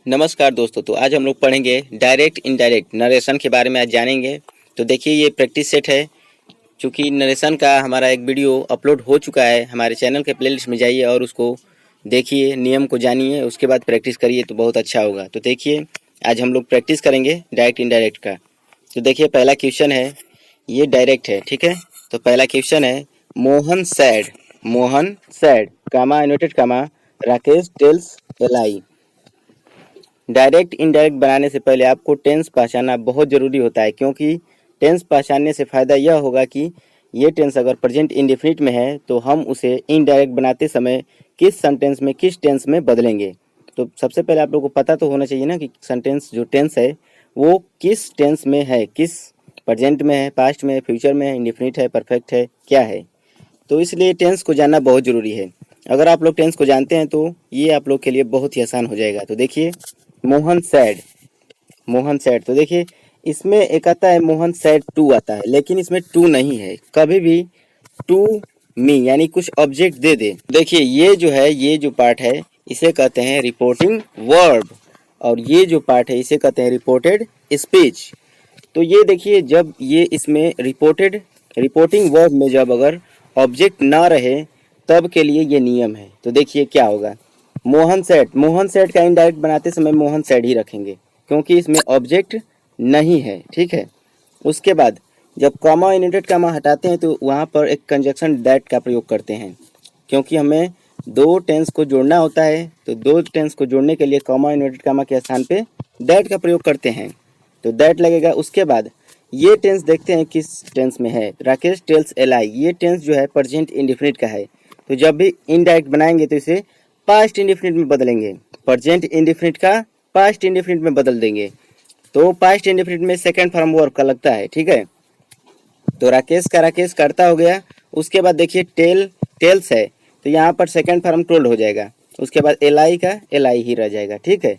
नमस्कार दोस्तों। तो आज हम लोग पढ़ेंगे डायरेक्ट इनडायरेक्ट नरेशन के बारे में आज जानेंगे। तो देखिए ये प्रैक्टिस सेट है। चूँकि नरेशन का हमारा एक वीडियो अपलोड हो चुका है, हमारे चैनल के प्लेलिस्ट में जाइए और उसको देखिए, नियम को जानिए, उसके बाद प्रैक्टिस करिए तो बहुत अच्छा होगा। तो देखिए आज हम लोग प्रैक्टिस करेंगे डायरेक्ट इनडायरेक्ट का। तो देखिए पहला क्वेश्चन है, ये डायरेक्ट है, ठीक है। तो पहला क्वेश्चन है, Mohan said comma inverted comma Rakesh tells a lie. Direct indirect बनाने से पहले आपको टेंस पहचानना बहुत ज़रूरी होता है, क्योंकि टेंस पहचानने से फ़ायदा यह होगा कि ये टेंस अगर प्रेजेंट इंडेफिनिट में है तो हम उसे इनडायरेक्ट बनाते समय किस सेंटेंस में किस टेंस में बदलेंगे। तो सबसे पहले आप लोगों को पता तो होना चाहिए ना कि सेंटेंस जो टेंस है वो किस टेंस में है, किस प्रेजेंट में है, पास्ट में है, फ्यूचर में है, इंडेफिनिट है, परफेक्ट है, क्या है। तो इसलिए टेंस को जानना बहुत ज़रूरी है। अगर आप लोग टेंस को जानते हैं तो ये आप लोग के लिए बहुत ही आसान हो जाएगा। तो देखिए मोहन सैड, तो देखिए इसमें एक आता है मोहन सैड टू आता है, लेकिन इसमें टू नहीं है। कभी भी टू मी यानी कुछ ऑब्जेक्ट दे दे। देखिए ये जो है, ये जो पार्ट है इसे कहते हैं रिपोर्टिंग वर्ब, और ये जो पार्ट है इसे कहते हैं रिपोर्टेड स्पीच। तो ये देखिए जब ये इसमें रिपोर्टिंग वर्ब में जब अगर ऑब्जेक्ट ना रहे तब के लिए ये नियम है। तो देखिए क्या होगा, मोहन सेठ का इनडायरेक्ट बनाते समय मोहन सेठ ही रखेंगे, क्योंकि इसमें ऑब्जेक्ट नहीं है, ठीक है। उसके बाद जब कॉमा इन्वर्टेड कॉमा हटाते हैं तो वहाँ पर एक कंजक्शन दैट का प्रयोग करते हैं, क्योंकि हमें दो टेंस को जोड़ना होता है। तो दो टेंस को जोड़ने के लिए कॉमा इन्वर्टेड कॉमा के स्थान पे दैट का प्रयोग करते हैं, तो दैट लगेगा। उसके बाद ये टेंस देखते हैं किस टेंस में है, राकेश टेल्स एलाई। ये टेंस जो है प्रेजेंट इंडेफिनिट का है, तो जब भी इनडायरेक्ट बनाएंगे तो इसे पास्ट इंडेफिनिट में बदलेंगे। प्रेजेंट इंडेफिनिट का पास्ट इंडेफिनिट में बदल देंगे। तो पास्ट इंडेफिनिट में सेकंड फॉर्म वर्ब का लगता है, ठीक है। तो राकेश का राकेश करता हो गया। उसके बाद देखिए टेल्स है, तो यहाँ पर सेकंड फॉर्म टोल्ड हो जाएगा। उसके बाद एलाई का एलाई ही रह जाएगा, ठीक है,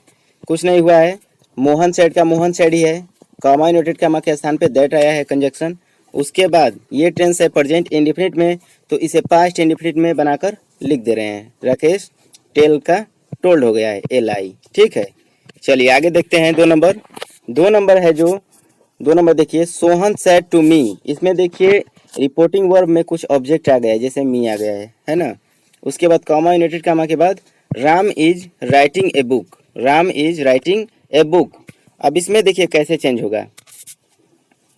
कुछ नहीं हुआ है। मोहन सेड का मोहन सेड ही है, कॉमा इन्वर्टेड कॉमा के स्थान पे दैट आया है कंजक्शन। उसके बाद ये टेंस है प्रेजेंट इंडेफिनिट में, तो इसे पास्ट इंडेफिनिट में बनाकर लिख दे रहे हैं। राकेश टेल का टोल्ड हो गया है एलाई, ठीक है। चलिए आगे देखते हैं। दो नंबर है जो दो नंबर देखिए, सोहन सेड टू मी। इसमें देखिए रिपोर्टिंग वर्ब में कुछ ऑब्जेक्ट आ गया है, जैसे मी आ गया है ना। उसके बाद कॉमा यूनाइटेड कॉमा के बाद Ram is writing a book, Ram is writing a book. अब इसमें देखिए कैसे चेंज होगा,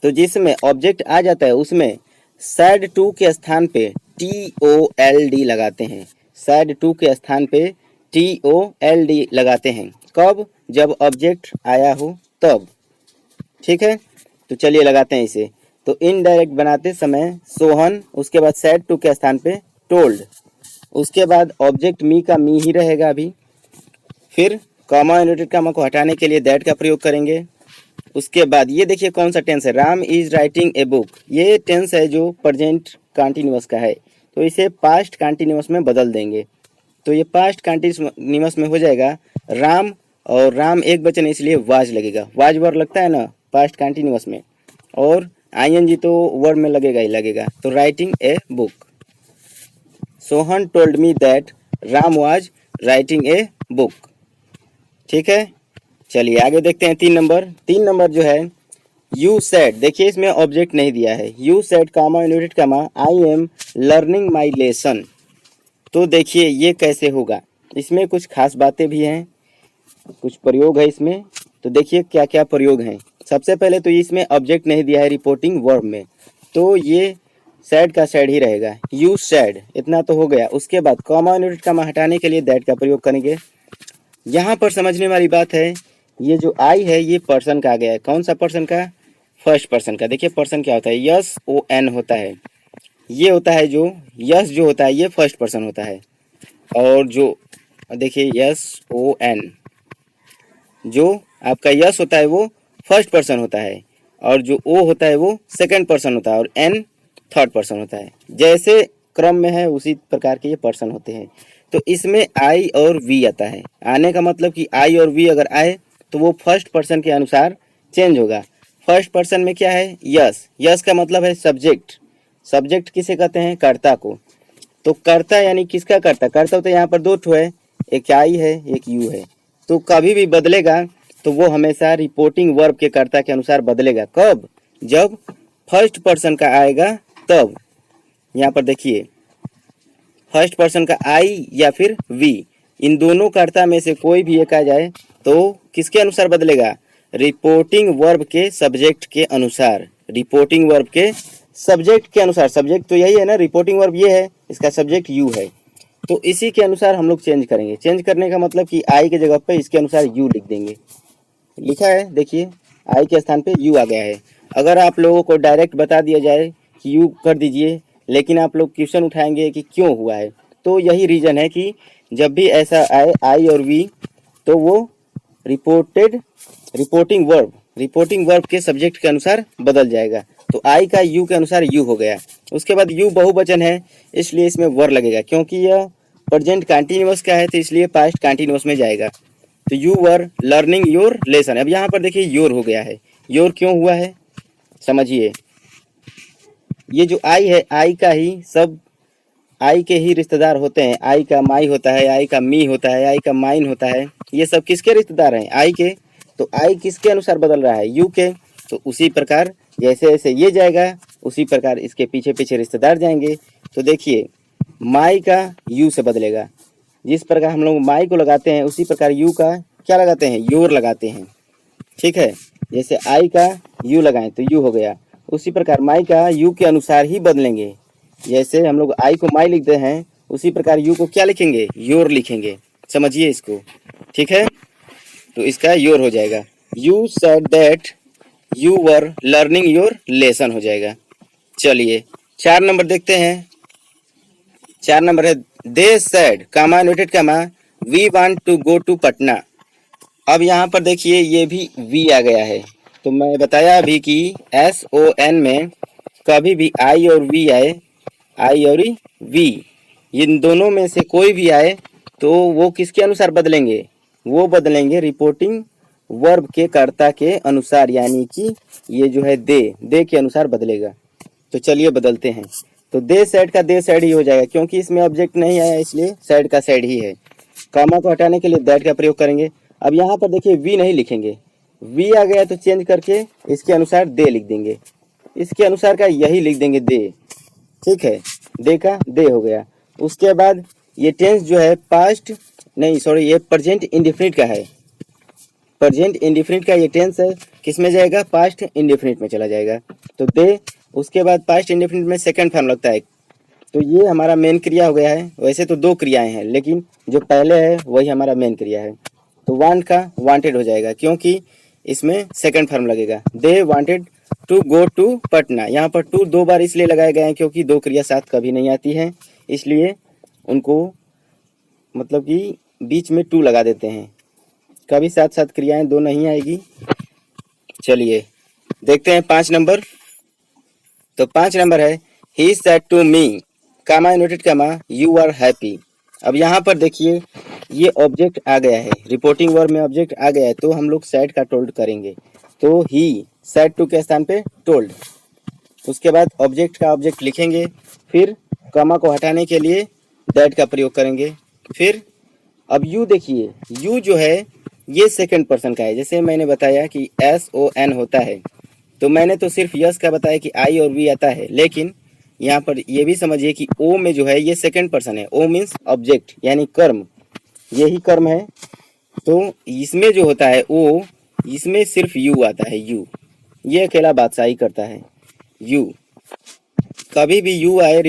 तो जिसमें ऑब्जेक्ट आ जाता है उसमें सैड टू के स्थान पे TOLD लगाते हैं। सैड टू के स्थान पे TOLD लगाते हैं, कब? जब ऑब्जेक्ट आया हो तब, ठीक है। तो चलिए लगाते हैं इसे। तो इनडायरेक्ट बनाते समय सोहन, उसके बाद सैड टू के स्थान पे टोल्ड, उसके बाद ऑब्जेक्ट मी का मी ही रहेगा अभी। फिर कॉमा इन्वर्टेड कॉमा को हटाने के लिए दैट का प्रयोग करेंगे। उसके बाद ये देखिए कौन सा टेंस है, Ram is writing a book. ये टेंस है जो प्रेजेंट कंटिन्यूअस का है, तो इसे पास्ट कंटिन्यूअस में बदल देंगे। तो ये पास्ट कंटिन्यूअस में हो जाएगा राम, और राम एक वचन है इसलिए वाज लगेगा। वाज वर्ड लगता है ना पास्ट कंटिन्यूअस में, और ING तो वर्ड में लगेगा ही लगेगा। तो writing a book, Sohan told me that Ram was writing a book, ठीक है। चलिए आगे देखते हैं। 3 नंबर जो है, यू सेड। देखिए इसमें ऑब्जेक्ट नहीं दिया है। You said comma inverted comma I am learning my lesson. तो देखिए ये कैसे होगा, इसमें कुछ खास बातें भी हैं, कुछ प्रयोग है इसमें। तो देखिए क्या क्या प्रयोग हैं। सबसे पहले तो इसमें ऑब्जेक्ट नहीं दिया है रिपोर्टिंग वर्ब में, तो ये सैड का सैड ही रहेगा। यू सैड, इतना तो हो गया। उसके बाद कॉमा इन्वर्टेड कामा हटाने के लिए दैट का प्रयोग करेंगे। यहाँ पर समझने वाली बात है, ये जो आई है ये पर्सन का आ गया है। कौन सा पर्सन का? फर्स्ट पर्सन का। देखिए पर्सन क्या होता है, SON होता है। ये होता है जो यस जो होता है ये फर्स्ट पर्सन होता है, और जो देखिए SON जो आपका यस होता है वो फर्स्ट पर्सन होता है, और जो O होता है वो सेकंड पर्सन होता है, और N थर्ड पर्सन होता है। जैसे क्रम में है उसी प्रकार के ये पर्सन होते हैं। तो इसमें I और V आता है। आने का मतलब कि I और V अगर आए तो वो फर्स्ट पर्सन के अनुसार चेंज होगा। फर्स्ट पर्सन में क्या है? यस। यस का मतलब है सब्जेक्ट। सब्जेक्ट किसे कहते हैं? कर्ता को। तो कर्ता यानी किसका कर्ता? कर्ता तो यहाँ पर दो ठो है, एक I है एक U है। तो कभी भी बदलेगा तो वो हमेशा रिपोर्टिंग वर्ब के कर्ता के अनुसार बदलेगा। कब? जब फर्स्ट पर्सन का आएगा तब। यहाँ पर देखिए, फर्स्ट पर्सन का आई या फिर वी, इन दोनों कर्ता में से कोई भी एक आ जाए तो किसके अनुसार बदलेगा? रिपोर्टिंग वर्ब के सब्जेक्ट के अनुसार। रिपोर्टिंग वर्ब के सब्जेक्ट के अनुसार। सब्जेक्ट तो यही है ना, रिपोर्टिंग वर्ब ये है, इसका सब्जेक्ट यू है, तो इसी के अनुसार हम लोग चेंज करेंगे। चेंज करने का मतलब कि आई के जगह पे इसके अनुसार यू लिख देंगे। लिखा है, देखिए आई के स्थान पे यू आ गया है। अगर आप लोगों को डायरेक्ट बता दिया जाए कि यू कर दीजिए, लेकिन आप लोग क्वेश्चन उठाएंगे कि क्यों हुआ है, तो यही रीज़न है कि जब भी ऐसा आए आई और वी, तो वो रिपोर्टिंग वर्ब के सब्जेक्ट के अनुसार बदल जाएगा। तो आई का यू के अनुसार यू हो गया। उसके बाद यू बहुवचन है, इसलिए इसमें वर लगेगा, क्योंकि यह प्रेजेंट कंटिन्यूअस का है तो इसलिए पास्ट कंटिन्यूअस में जाएगा। तो you were learning your lesson. अब यहाँ पर देखिए योर हो गया है। योर क्यों हुआ है समझिए। ये जो आई है, आई का ही सब, आई के ही रिश्तेदार होते हैं। आई का माई होता है, आई का मी होता है, आई का माइन होता है, ये सब किसके रिश्तेदार हैं? आई के। तो आई किसके अनुसार बदल रहा है? यू के। तो उसी प्रकार जैसे जैसे ये जाएगा उसी प्रकार इसके पीछे पीछे रिश्तेदार जाएंगे। तो देखिए माई का यू से बदलेगा। जिस प्रकार हम लोग माई को लगाते हैं उसी प्रकार यू का क्या लगाते हैं? योर लगाते हैं। ठीक है, जैसे आई का यू लगाएं तो यू हो गया, उसी प्रकार माई का यू के अनुसार ही बदलेंगे। जैसे हम लोग आई को माई लिखते हैं उसी प्रकार यू को क्या लिखेंगे? योर लिखेंगे। समझिए इसको, ठीक है। तो इसका योर हो जाएगा। You said that you were learning your lesson हो जाएगा। चलिए 4 नंबर देखते हैं। 4 नंबर है they said comma noted comma we want to go to Patna. अब यहाँ पर देखिए ये भी वी आ गया है। तो मैं बताया अभी कि SON में कभी भी आई और वी आए, आई और वी, इन दोनों में से कोई भी आए तो वो किसके अनुसार बदलेंगे? वो बदलेंगे रिपोर्टिंग वर्ब के कर्ता के अनुसार, यानी कि ये जो है दे के अनुसार बदलेगा। तो चलिए बदलते हैं। तो दे सेड का दे सेड ही हो जाएगा, क्योंकि इसमें ऑब्जेक्ट नहीं आया इसलिए सेड का सेड ही है। कामा को हटाने के लिए दैट का प्रयोग करेंगे। अब यहाँ पर देखिए वी नहीं लिखेंगे, वी आ गया तो चेंज करके इसके अनुसार दे लिख देंगे। इसके अनुसार का यही लिख देंगे दे। ठीक है, दे का दे हो गया। उसके बाद ये टेंस जो है पास्ट नहीं सॉरी ये प्रेजेंट इंडेफिनिट का है। प्रेजेंट इंडेफिनिट का ये टेंस है, किस में जाएगा? पास्ट इंडेफिनिट में चला जाएगा। तो दे, उसके बाद पास्ट इंडेफिनिट में सेकंड फॉर्म लगता है। तो ये हमारा मेन क्रिया हो गया है। वैसे तो 2 क्रियाएं हैं, लेकिन जो पहले है वही हमारा मेन क्रिया है। तो वांट का वांटेड हो जाएगा, क्योंकि इसमें सेकंड फॉर्म लगेगा। They wanted to go to Patna. यहाँ पर टू 2 बार इसलिए लगाए गए हैं क्योंकि 2 क्रिया साथ कभी नहीं आती है, इसलिए उनको मतलब कि बीच में टू लगा देते हैं। कभी साथ साथ क्रियाएं 2 नहीं आएगी। चलिए देखते हैं 5 नंबर। तो 5 नंबर है he said to me comma noted comma you are happy. अब यहाँ पर देखिए ये ऑब्जेक्ट आ गया है, रिपोर्टिंग वर्ब में ऑब्जेक्ट आ गया है, तो हम लोग सेड का टोल्ड करेंगे। तो ही सेड टू के स्थान पे टोल्ड। उसके बाद ऑब्जेक्ट का ऑब्जेक्ट लिखेंगे, फिर कामा को हटाने के लिए दैट का प्रयोग करेंगे। फिर अब यू देखिए, यू जो है ये सेकंड पर्सन का है। जैसे मैंने बताया कि SON होता है, तो मैंने तो सिर्फ यस का बताया कि आई और वी आता है, लेकिन यहाँ पर ये भी समझिए कि ओ में जो है ये सेकंड पर्सन है। ओ मीन्स ऑब्जेक्ट यानी कर्म, यही कर्म है। तो इसमें जो होता है ओ, इसमें सिर्फ यू आता है। यू ये अकेला बादशाही करता है। यू कभी भी यू आए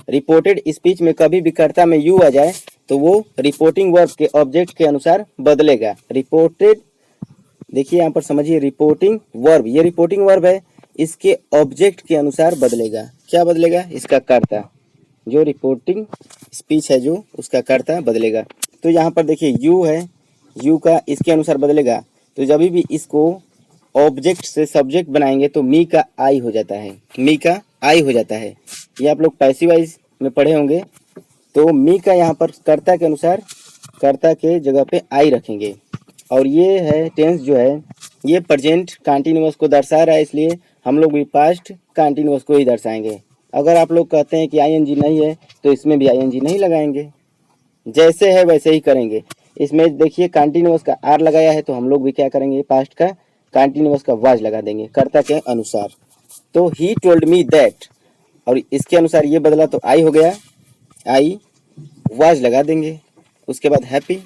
रिपोर्टेड स्पीच में कभी भी कर्ता में यू आ जाए तो वो रिपोर्टिंग वर्ब के ऑब्जेक्ट के अनुसार बदलेगा। रिपोर्टेड देखिए यहाँ पर समझिए, रिपोर्टिंग वर्ब, ये रिपोर्टिंग वर्ब है, इसके ऑब्जेक्ट के अनुसार बदलेगा। क्या बदलेगा? इसका कर्ता, जो रिपोर्टिंग स्पीच है जो उसका कर्ता बदलेगा। तो यहाँ पर देखिए यू है, यू का इसके अनुसार बदलेगा। तो जब भी इसको ऑब्जेक्ट से सब्जेक्ट बनाएंगे तो मी का आई हो जाता है। मी का आई हो जाता है, ये आप लोग पैसिव वॉइस में पढ़े होंगे। तो मी का यहाँ पर कर्ता के अनुसार कर्ता के जगह पे आई रखेंगे। और ये है टेंस जो है ये प्रेजेंट कंटिन्यूअस को दर्शा रहा है, इसलिए हम लोग भी पास्ट कंटिन्यूअस को ही दर्शाएंगे। अगर आप लोग कहते हैं कि ING नहीं है तो इसमें भी ING नहीं लगाएंगे, जैसे है वैसे ही करेंगे। इसमें देखिए कंटिन्यूअस का आर लगाया है, तो हम लोग भी क्या करेंगे, पास्ट का कंटिन्यूअस का वाज लगा देंगे कर्ता के अनुसार। तो ही टोल्ड मी दैट, और इसके अनुसार ये बदला तो आई हो गया, आई वाज लगा देंगे, उसके बाद हैप्पी।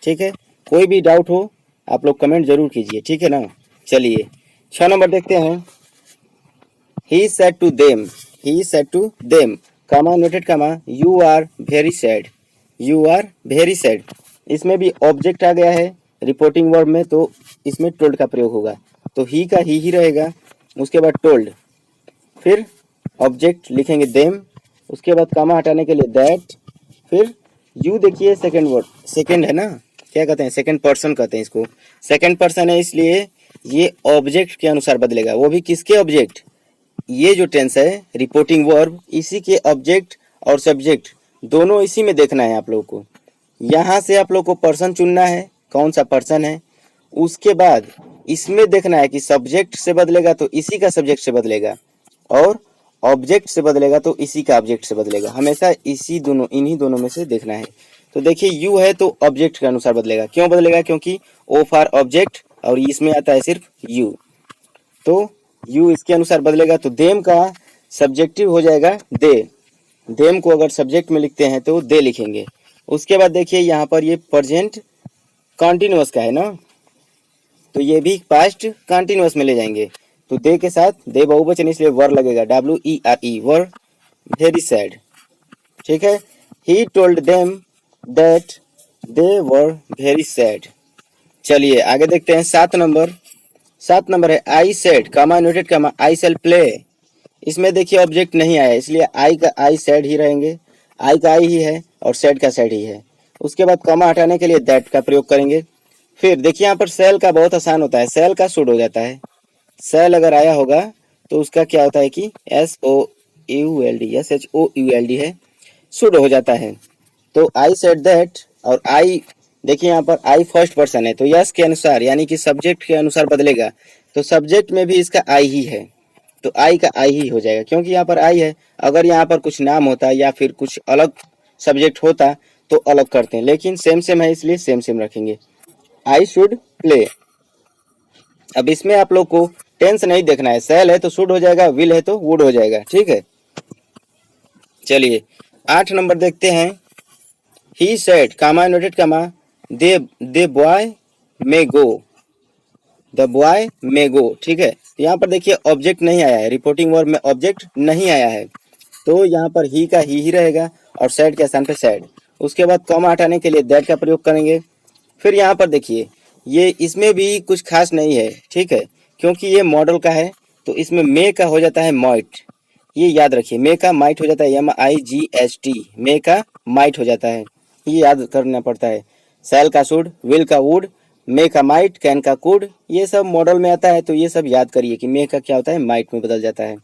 ठीक है, कोई भी डाउट हो आप लोग कमेंट जरूर कीजिए, ठीक है ना। चलिए 6 नंबर देखते हैं। He said to them, he said to them, comma noted comma, you are very sad, you are very sad. इसमें भी ऑब्जेक्ट आ गया है रिपोर्टिंग वर्ब में, तो इसमें टोल्ड का प्रयोग होगा, तो ही का ही रहेगा, उसके बाद टोल्ड, फिर ऑब्जेक्ट लिखेंगे देम, उसके बाद कामा हटाने के लिए दैट, फिर यू देखिए सेकंड वर्ड, सेकंड है ना, क्या कहते हैं, सेकंड पर्सन कहते हैं इसको, सेकंड पर्सन है इसलिए ये ऑब्जेक्ट के अनुसार बदलेगा, वो भी किसके ऑब्जेक्ट, ये जो टेंस है रिपोर्टिंग वर्ब, इसी के ऑब्जेक्ट और सब्जेक्ट दोनों इसी में देखना है आप लोगों को। यहाँ से आप लोग को पर्सन चुनना है, कौन सा पर्सन है, उसके बाद इसमें देखना है कि सब्जेक्ट से बदलेगा तो इसी का सब्जेक्ट से बदलेगा, और ऑब्जेक्ट से बदलेगा तो इसी का ऑब्जेक्ट से बदलेगा, हमेशा इसी दोनों, इन्हीं दोनों में से देखना है। तो देखिए यू है तो ऑब्जेक्ट के अनुसार बदलेगा, क्यों बदलेगा, क्योंकि ओ फॉर ऑब्जेक्ट और इसमें आता है सिर्फ यू, तो यू इसके अनुसार बदलेगा, तो देम का सब्जेक्टिव हो जाएगा दे, देम को अगर सब्जेक्ट में लिखते हैं तो दे लिखेंगे। उसके बाद देखिए यहाँ पर ये प्रेजेंट कॉन्टिन्यूअस का है ना, तो ये भी पास्ट कंटिन्यूअस में ले जाएंगे, तो दे के साथ दे बहुवचन इसलिए वर लगेगा, WERE, वर वेरी सैड। ठीक है, he told them that they were very sad. चलिए आगे देखते हैं 7 नंबर। 7 नंबर है I said comma noted comma I shall play. इसमें देखिए ऑब्जेक्ट नहीं आया, इसलिए आई का आई सैड ही रहेंगे, आई का आई ही है और सैड का सैड ही है। उसके बाद कॉमा हटाने के लिए दैट का प्रयोग करेंगे। फिर देखिए यहाँ पर सेल का बहुत आसान होता है, सेल का शुड हो जाता है, सेल अगर आया होगा तो उसका क्या होता है कि SOULD या SHOULD है, शुड हो जाता है। तो आई सेड दैट, और आई देखिए यहाँ पर आई फर्स्ट पर्सन है, तो यस के अनुसार यानी कि सब्जेक्ट के अनुसार बदलेगा, तो सब्जेक्ट में भी इसका आई ही है, तो आई का आई ही हो जाएगा, क्योंकि यहाँ पर आई है। अगर यहाँ पर कुछ नाम होता या फिर कुछ अलग सब्जेक्ट होता तो अलग करते हैं, लेकिन सेम सेम है इसलिए सेम सेम रखेंगे। I should play. अब इसमें आप लोग को टेंस नहीं देखना है, सेल है तो शुड हो जाएगा, विल है तो वुड हो जाएगा। ठीक है, चलिए 8 नंबर देखते हैं। He said comma noted comma the boy may go, the boy may go. ठीक है, तो यहाँ पर देखिए ऑब्जेक्ट नहीं आया है, रिपोर्टिंग वर्ब में ऑब्जेक्ट नहीं आया है, तो यहाँ पर ही का ही रहेगा और सैड के स्थान पे सैड। उसके बाद कॉमा हटाने के लिए दैट का प्रयोग करेंगे। फिर यहाँ पर देखिए ये इसमें भी कुछ खास नहीं है, ठीक है, क्योंकि ये मॉडल का है, तो इसमें मे का हो जाता है माइट, ये याद रखिए, मे का माइट हो जाता है, MIGHT, मे का माइट हो जाता है, ये याद करना पड़ता है। सेल का शुड, विल का वुड, मे का माइट, कैन का कुड, ये सब मॉडल में आता है, तो ये सब याद करिए कि मे का क्या होता है, माइट में बदल जाता है।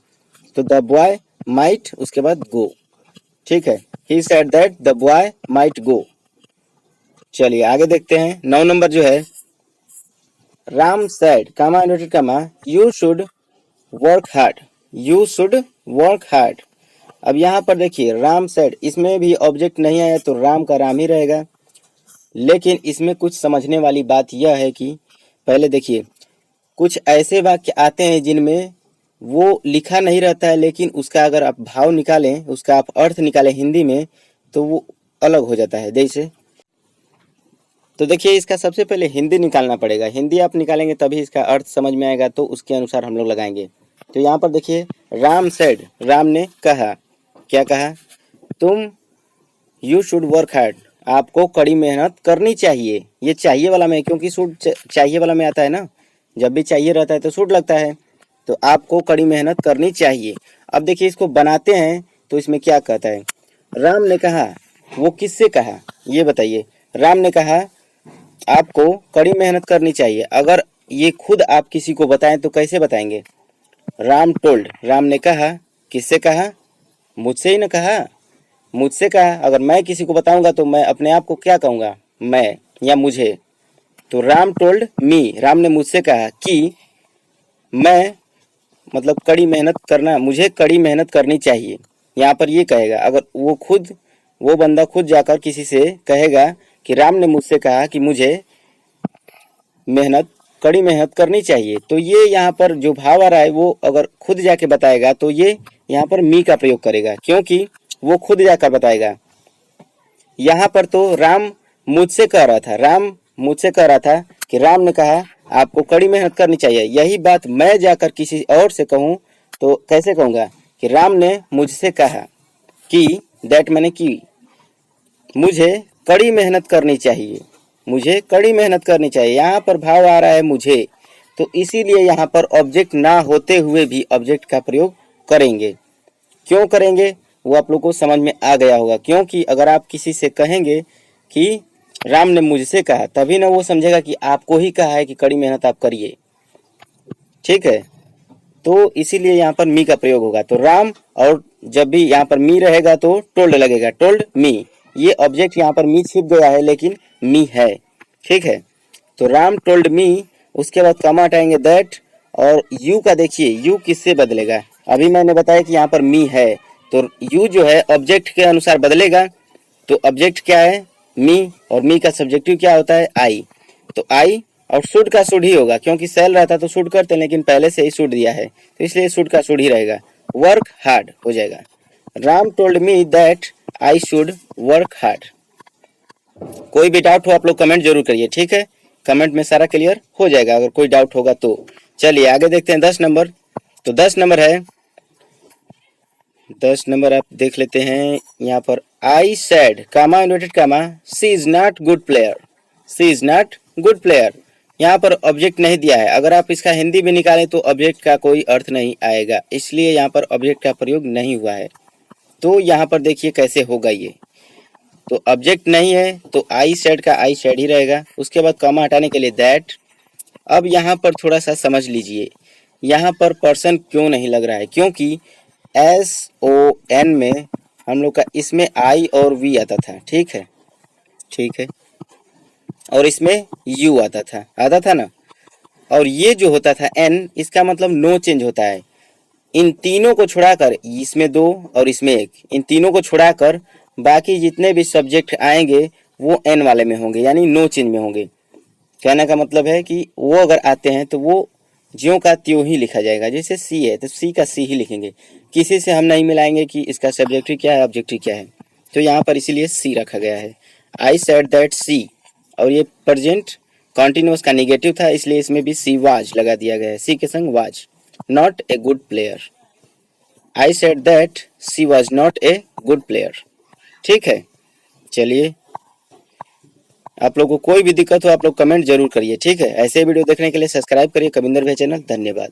तो द बॉय माइट, उसके बाद गो। ठीक है, he said that the boy might go. चलिए आगे देखते हैं 9 नंबर जो है, Ram said comma noted comma you should work hard, you should work hard. अब यहाँ पर देखिए राम सेड, इसमें भी ऑब्जेक्ट नहीं आया तो राम का राम ही रहेगा, लेकिन इसमें कुछ समझने वाली बात यह है कि पहले देखिए कुछ ऐसे वाक्य आते हैं जिनमें वो लिखा नहीं रहता है, लेकिन उसका अगर आप भाव निकालें, उसका आप अर्थ निकालें हिंदी में, तो वो अलग हो जाता है। जैसे तो देखिए इसका सबसे पहले हिंदी निकालना पड़ेगा, हिंदी आप निकालेंगे तभी इसका अर्थ समझ में आएगा, तो उसके अनुसार हम लोग लगाएंगे। तो यहाँ पर देखिए राम सेड, राम ने कहा, क्या कहा, तुम यू शुड वर्क हार्ड, आपको कड़ी मेहनत करनी चाहिए। ये चाहिए वाला में, क्योंकि शुड चाहिए वाला में आता है ना, जब भी चाहिए रहता है तो शुड लगता है, तो आपको कड़ी मेहनत करनी चाहिए। अब देखिए इसको बनाते हैं तो इसमें क्या कहता है, राम ने कहा, वो किससे कहा ये बताइए, राम ने कहा आपको कड़ी मेहनत करनी चाहिए। अगर ये खुद आप किसी को बताएं तो कैसे बताएंगे, राम टोल्ड, राम ने कहा, किससे कहा, मुझसे ही ना कहा, मुझसे कहा। अगर मैं किसी को बताऊंगा तो मैं अपने आप को क्या कहूँगा, मैं या मुझे, तो राम टोल्ड मी, राम ने मुझसे कहा कि मैं मतलब कड़ी मेहनत करना, मुझे कड़ी मेहनत करनी चाहिए। यहाँ पर ये कहेगा, अगर वो बंदा खुद जाकर किसी से कहेगा कि राम ने मुझसे कहा कि मुझे कड़ी मेहनत करनी चाहिए। तो ये यहाँ पर जो भाव आ रहा है वो अगर खुद जाके बताएगा तो ये यहाँ पर मी का प्रयोग करेगा, क्योंकि वो खुद जाकर बताएगा। यहाँ पर तो राम मुझसे कह रहा था, राम मुझसे कह रहा था कि राम ने कहा आपको कड़ी मेहनत करनी चाहिए। यही बात मैं जाकर किसी और से कहूँ तो कैसे कहूँगा कि राम ने मुझसे कहा कि, दैट मैंने की, मुझे कड़ी मेहनत करनी चाहिए, मुझे कड़ी मेहनत करनी चाहिए। यहाँ पर भाव आ रहा है मुझे, तो इसीलिए यहाँ पर ऑब्जेक्ट ना होते हुए भी ऑब्जेक्ट का प्रयोग करेंगे। क्यों करेंगे वो आप लोग को समझ में आ गया होगा, क्योंकि अगर आप किसी से कहेंगे कि राम ने मुझसे कहा, तभी ना वो समझेगा कि आपको ही कहा है कि कड़ी मेहनत आप करिए। ठीक है, तो इसीलिए यहाँ पर मी का प्रयोग होगा। तो राम, और जब भी यहाँ पर मी रहेगा तो टोल्ड लगेगा, टोल्ड मी। ये ऑब्जेक्ट यहाँ पर मी छिप गया है लेकिन मी है। ठीक है, तो राम टोल्ड मी, उसके बाद कॉमा हटाएंगे दैट, और यू का देखिए यू किससे बदलेगा। अभी मैंने बताया कि यहाँ पर मी है, तो यू जो है ऑब्जेक्ट के अनुसार बदलेगा। तो ऑब्जेक्ट क्या है, मी, और मी का सब्जेक्टिव क्या होता है, आई। तो आई और शुड का शुड ही होगा, क्योंकि सेल रहता तो शुड करते, लेकिन पहले से ही शुड दिया है तो इसलिए शुड का शुड ही रहेगा। वर्क हार्ड हो जाएगा। Ram told me that I should work hard. कोई भी डाउट हो आप लोग कमेंट जरूर करिए, ठीक है, कमेंट में सारा क्लियर हो जाएगा अगर कोई डाउट होगा तो। चलिए आगे देखते हैं 10 नंबर। तो 10 नंबर है, 10 नंबर आप देख लेते हैं यहाँ पर। I said comma inverted comma she is not good player, she is not good player. यहाँ पर ऑब्जेक्ट नहीं दिया है, अगर आप इसका हिंदी भी निकालें तो ऑब्जेक्ट का कोई अर्थ नहीं आएगा, इसलिए यहाँ पर ऑब्जेक्ट का प्रयोग नहीं हुआ है। तो यहाँ पर देखिए कैसे होगा ये। तो ऑब्जेक्ट नहीं है तो आई सेड का आई सेड ही रहेगा, उसके बाद कॉमा हटाने के लिए दैट। अब यहाँ पर थोड़ा सा समझ लीजिए, यहाँ पर पर्सन क्यों नहीं लग रहा है, क्योंकि SON में हम लोग का इसमें आई और वी आता था, ठीक है, ठीक है, और इसमें यू आता था ना, और ये जो होता था N, इसका मतलब नो चेंज होता है। इन तीनों को छुड़ाकर, इसमें 2 और इसमें 1, इन तीनों को छुड़ाकर बाकी जितने भी सब्जेक्ट आएंगे वो N वाले में होंगे, यानी नो चेंज में होंगे। कहने का मतलब है कि वो अगर आते हैं तो वो ज्यों का त्यों ही लिखा जाएगा। जैसे सी है तो सी का सी ही लिखेंगे, किसी से हम नहीं मिलाएंगे कि इसका सब्जेक्टिव क्या है ऑब्जेक्टिव क्या है। तो यहाँ पर इसीलिए सी रखा गया है। आई सेड दैट सी, और ये प्रेजेंट कॉन्टिन्यूअस का नेगेटिव था इसलिए इसमें भी सी वाज लगा दिया गया है, सी के संग was, not a good player. I said that she was not a good player. ठीक है, चलिए आप लोगों को कोई भी दिक्कत हो आप लोग कमेंट जरूर करिए, ठीक है। ऐसे वीडियो देखने के लिए सब्सक्राइब करिए कविंदर भाई चैनल। धन्यवाद।